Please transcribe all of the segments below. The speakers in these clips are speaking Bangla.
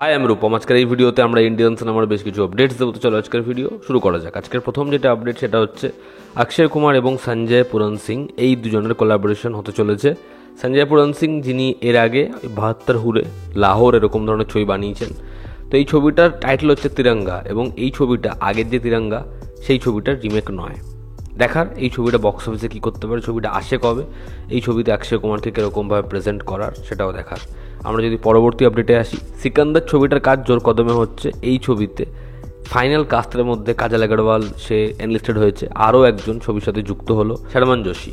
হাই আমি রূপম। আজকের এই ভিডিওতে আমরা ইন্ডিয়ান সিনেমার বেশ কিছু আপডেটস দেবো। তো চলো আজকের ভিডিও শুরু করা যাক। আজকের প্রথম যেটা আপডেট সেটা হচ্ছে অক্ষয় কুমার এবং সঞ্জয় পুরন সিং এই দুজনের কোলাবোরেশন হতে চলেছে। সঞ্জয় পুরন সিং যিনি এর আগে 72 হুরে, লাহোর এরকম ধরনের ছবি বানিয়েছেন। তো এই ছবিটার টাইটেল হচ্ছে তিরঙ্গা এবং এই ছবিটা আগের যে তিরঙ্গা সেই ছবিটার রিমেক নয়। দেখার এই ছবিটা বক্স অফিসে কী করতে পারে, ছবিটা আসে কবে, এই ছবিতে অক্ষয় কুমারকে কীরকমভাবে প্রেজেন্ট করার সেটাও দেখার। আমরা যদি পরবর্তী আপডেটে আসি, সিকান্দার ছবিটার কাজ জোর কদমে হচ্ছে। এই ছবিতে ফাইনাল কাস্টের মধ্যে কাজল আগরওয়াল সে এনলিস্টেড হয়েছে, আরও একজন ছবির সাথে যুক্ত হলো শর্মান যোশী।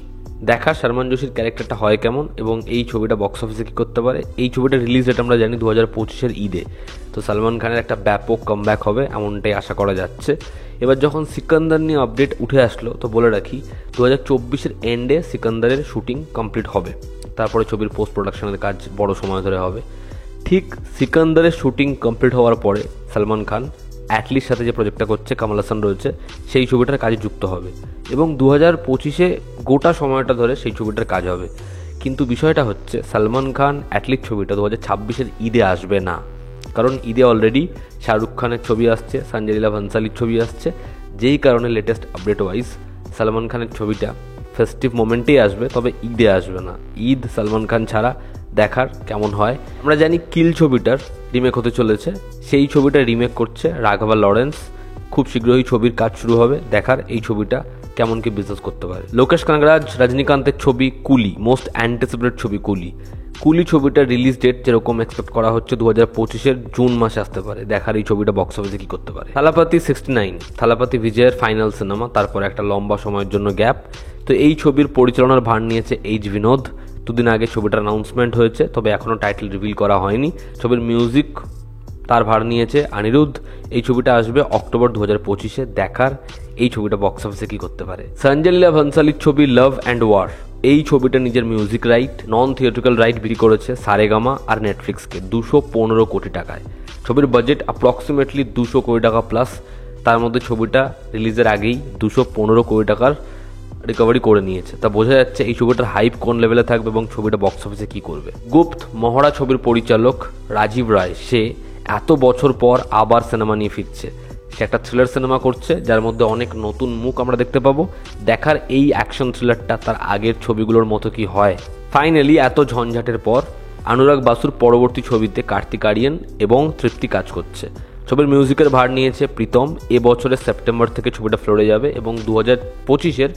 দেখা শর্মান যোশীর ক্যারেক্টারটা হয় কেমন এবং এই ছবিটা বক্স অফিসে কী করতে পারে। এই ছবিটার রিলিজ ডেট আমরা জানি 2025-এর ঈদে। তো সলমান খানের একটা ব্যাপক কামব্যাক হবে এমনটাই আশা করা যাচ্ছে। এবার যখন সিকান্দার নিয়ে আপডেট উঠে আসলো, তো বলে রাখি 2024-এর এন্ডে সিকান্দারের শুটিং কমপ্লিট হবে, তারপরে ছবির পোস্ট প্রোডাকশনের কাজ বড় সময় ধরে হবে। ঠিক সিকান্দারের শুটিং কমপ্লিট হওয়ার পরে সলমান খান অ্যাটলির সাথে যে প্রজেক্টটা করছে, কমল হাসান রয়েছে, সেই ছবিটার কাজে যুক্ত হবে এবং 2025-এ গোটা সময়টা ধরে সেই ছবিটার কাজ হবে। কিন্তু বিষয়টা হচ্ছে সলমান খান অ্যাটলির ছবিটা 2026-এর ঈদে আসবে না, কারণ ঈদে অলরেডি শাহরুখ খানের ছবি আসছে, সঞ্জয় লীলা ভনসালির ছবি আসছে, যেই কারণে লেটেস্ট আপডেট ওয়াইজ সলমান খানের ছবিটা ফেস্টিভ মোমেন্টেই আসবে, তবে ঈদে আসবে না। ঈদ সলমান খান ছাড়া দেখার কেমন হয়। আমরা জানি কিল ছবিটার রিমেক হতে চলেছে, সেই ছবিটা রিমেক করছে রাঘবা লরেন্স। খুব শীঘ্রই ছবির কাজ শুরু হবে, দেখার এই ছবিটা কেমন কি বিজনেস করতে পারে। লোকেশ কানাগরাজ রজনীকান্তের ছবি কুলি, মোস্ট অ্যান্টিসিপেটেড ছবি কুলি ছবিটার রিলিজ ডেট যেরকম এক্সপেক্ট করা হচ্ছে 2025-এর জুন মাসে আসতে পারে। দেখার এই ছবিটা বক্স অফিসে কি করতে পারে। থালাপাতি 69, থালাপাতি বিজয়ের ফাইনাল সিনেমা, তারপর একটা লম্বা সময়ের জন্য গ্যাপ। তো এই ছবির পরিচালনার ভার নিয়েছে এইচ বিনোদ। দুদিন আগে ছবিটার অ্যানাউন্সমেন্ট হয়েছে, তবে এখনও টাইটেল রিভিল করা হয়নি। ছবির মিউজিক তার ভার নিয়েছে অনিরুদ্ধ। এই ছবিটা আসবে অক্টোবর 2025-এ। দেখার এই ছবিটা বক্স অফিসে কি করতে পারে। সঞ্জয় লীলা ভনসালির ছবি লাভ অ্যান্ড ওয়ার, এই ছবিটা নিজের মিউজিক রাইট, নন থিয়েট্রিক্যাল রাইট বিক্রি করেছে সারেগামা আর নেটফ্লিক্সকে 215 কোটি টাকায়। ছবির বাজেট অ্যাপ্রক্সিমেটলি 200 কোটি টাকা প্লাস। তার মধ্যে ছবিটা রিলিজের আগেই 215 কোটি টাকার রিকভারি করে নিয়েছে। তা বোঝা যাচ্ছে এই ছবিটার হাইপ কোন লেভেলে থাকবে এবং ছবিটা বক্স অফিসে কি করবে। গুপ্ত মহড়া ছবির পরিচালক রাজীব রায়, সে এত বছর পর আবার সিনেমা নিয়ে ফিরছে। সে একটা থ্রিলার সিনেমা করছে যার মধ্যে অনেক নতুন মুখ আমরা দেখতে পাবো। দেখার এই অ্যাকশন থ্রিলারটা তার আগের ছবিগুলোর মতো কি হয়। ফাইনালি এত ঝঞ্ঝাটের পর অনুরাগ বাসুর পরবর্তী ছবিতে কার্তিক আরিয়ান এবং তৃপ্তি কাজ করছে। ছবির মিউজিকের ভার নিয়েছে প্রীতম। এবছরের সেপ্টেম্বর থেকে ছবিটা ফ্লোরে যাবে এবং 2025-এর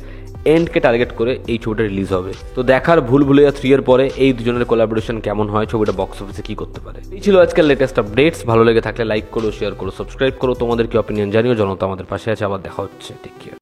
এন্ডকে টার্গেট করে এই ছবিটা রিলিজ হবে। তো দেখার ভুলভুলাইয়া 3-এর পরে এই দুজনের কোলাবোরেশন কেমন হয়, ছবিটা বক্স অফিসে কি করতে পারে। এই ছিল আজকের লেটেস্ট আপডেটস। ভালো লেগে থাকলে লাইক করো, শেয়ার করো, সাবস্ক্রাইব করো। তোমাদের কি অপিনিয়ন জানিও। জনতা আমাদের পাশে আছে। আবার দেখা হচ্ছে। Take care.